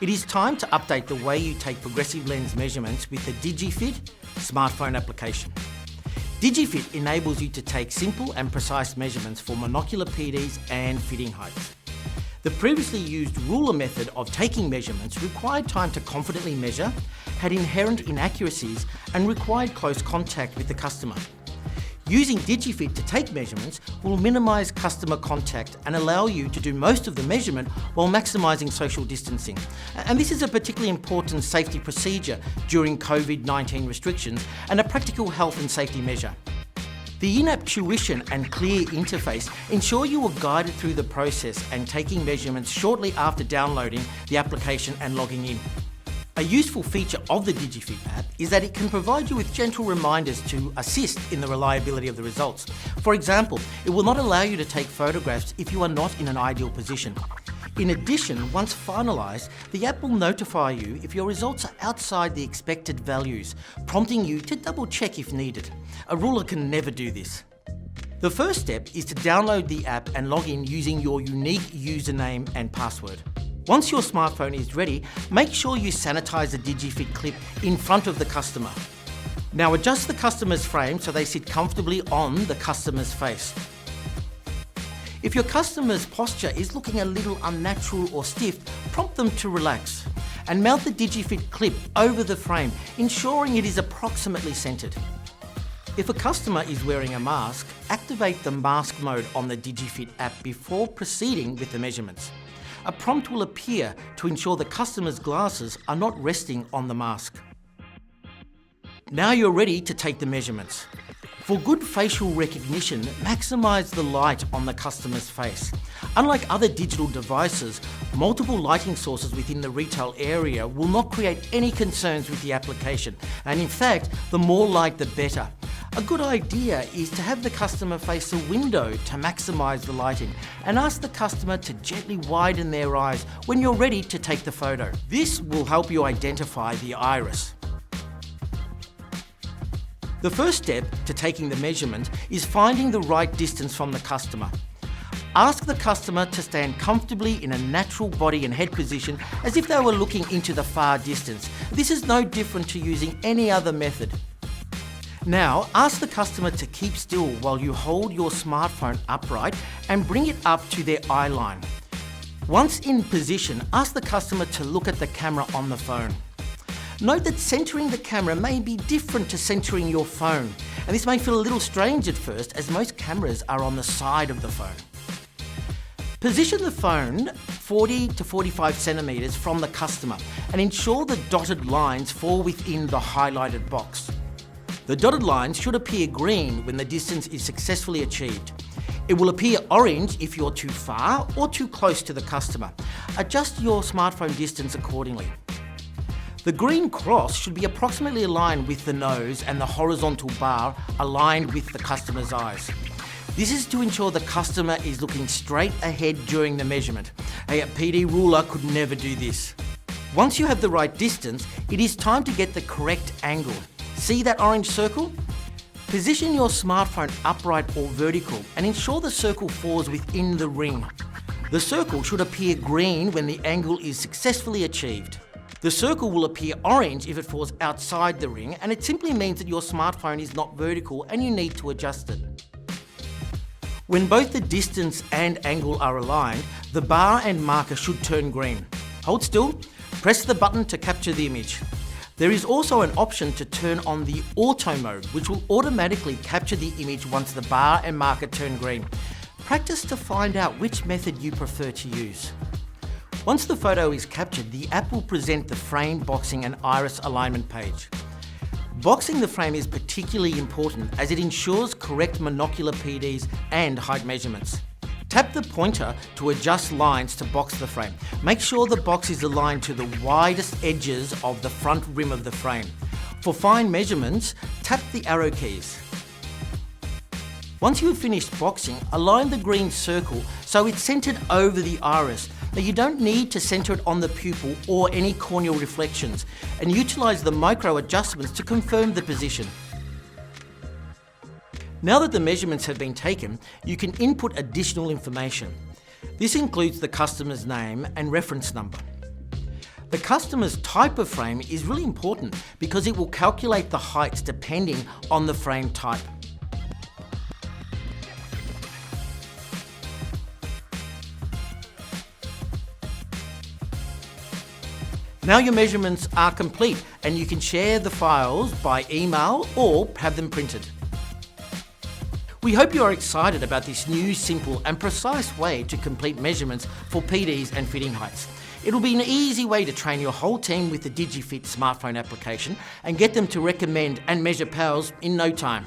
It is time to update the way you take progressive lens measurements with the Digifit smartphone application. Digifit enables you to take simple and precise measurements for monocular PDs and fitting heights. The previously used ruler method of taking measurements required time to confidently measure, had inherent inaccuracies, and required close contact with the customer. Using Digifit to take measurements will minimise customer contact and allow you to do most of the measurement while maximising social distancing. And this is a particularly important safety procedure during COVID-19 restrictions and a practical health and safety measure. The in-app tuition and clear interface ensure you are guided through the process and taking measurements shortly after downloading the application and logging in. A useful feature of the Digifit app is that it can provide you with gentle reminders to assist in the reliability of the results. For example, it will not allow you to take photographs if you are not in an ideal position. In addition, once finalised, the app will notify you if your results are outside the expected values, prompting you to double check if needed. A ruler can never do this. The first step is to download the app and log in using your unique username and password. Once your smartphone is ready, make sure you sanitize the Digifit clip in front of the customer. Now adjust the customer's frame so they sit comfortably on the customer's face. If your customer's posture is looking a little unnatural or stiff, prompt them to relax and mount the Digifit clip over the frame, ensuring it is approximately centered. If a customer is wearing a mask, activate the mask mode on the Digifit app before proceeding with the measurements. A prompt will appear to ensure the customer's glasses are not resting on the mask. Now you're ready to take the measurements. For good facial recognition, maximise the light on the customer's face. Unlike other digital devices, multiple lighting sources within the retail area will not create any concerns with the application, and in fact, the more light the better. A good idea is to have the customer face a window to maximise the lighting and ask the customer to gently widen their eyes when you're ready to take the photo. This will help you identify the iris. The first step to taking the measurement is finding the right distance from the customer. Ask the customer to stand comfortably in a natural body and head position as if they were looking into the far distance. This is no different to using any other method. Now, ask the customer to keep still while you hold your smartphone upright and bring it up to their eye line. Once in position, ask the customer to look at the camera on the phone. Note that centering the camera may be different to centering your phone, and this may feel a little strange at first as most cameras are on the side of the phone. Position the phone 40 to 45 centimetres from the customer and ensure the dotted lines fall within the highlighted box. The dotted lines should appear green when the distance is successfully achieved. It will appear orange if you're too far or too close to the customer. Adjust your smartphone distance accordingly. The green cross should be approximately aligned with the nose and the horizontal bar aligned with the customer's eyes. This is to ensure the customer is looking straight ahead during the measurement. A PD ruler could never do this. Once you have the right distance, it is time to get the correct angle. See that orange circle? Position your smartphone upright or vertical and ensure the circle falls within the ring. The circle should appear green when the angle is successfully achieved. The circle will appear orange if it falls outside the ring, and it simply means that your smartphone is not vertical and you need to adjust it. When both the distance and angle are aligned, the bar and marker should turn green. Hold still, press the button to capture the image. There is also an option to turn on the auto mode, which will automatically capture the image once the bar and marker turn green. Practice to find out which method you prefer to use. Once the photo is captured, the app will present the frame, boxing and iris alignment page. Boxing the frame is particularly important as it ensures correct monocular PDs and height measurements. Tap the pointer to adjust lines to box the frame. Make sure the box is aligned to the widest edges of the front rim of the frame. For fine measurements, tap the arrow keys. Once you have finished boxing, align the green circle so it's centered over the iris. Now you don't need to center it on the pupil or any corneal reflections, and utilize the micro adjustments to confirm the position. Now that the measurements have been taken, you can input additional information. This includes the customer's name and reference number. The customer's type of frame is really important because it will calculate the heights depending on the frame type. Now your measurements are complete and you can share the files by email or have them printed. We hope you are excited about this new, simple and precise way to complete measurements for PDs and fitting heights. It'll be an easy way to train your whole team with the Digifit smartphone application and get them to recommend and measure PALs in no time.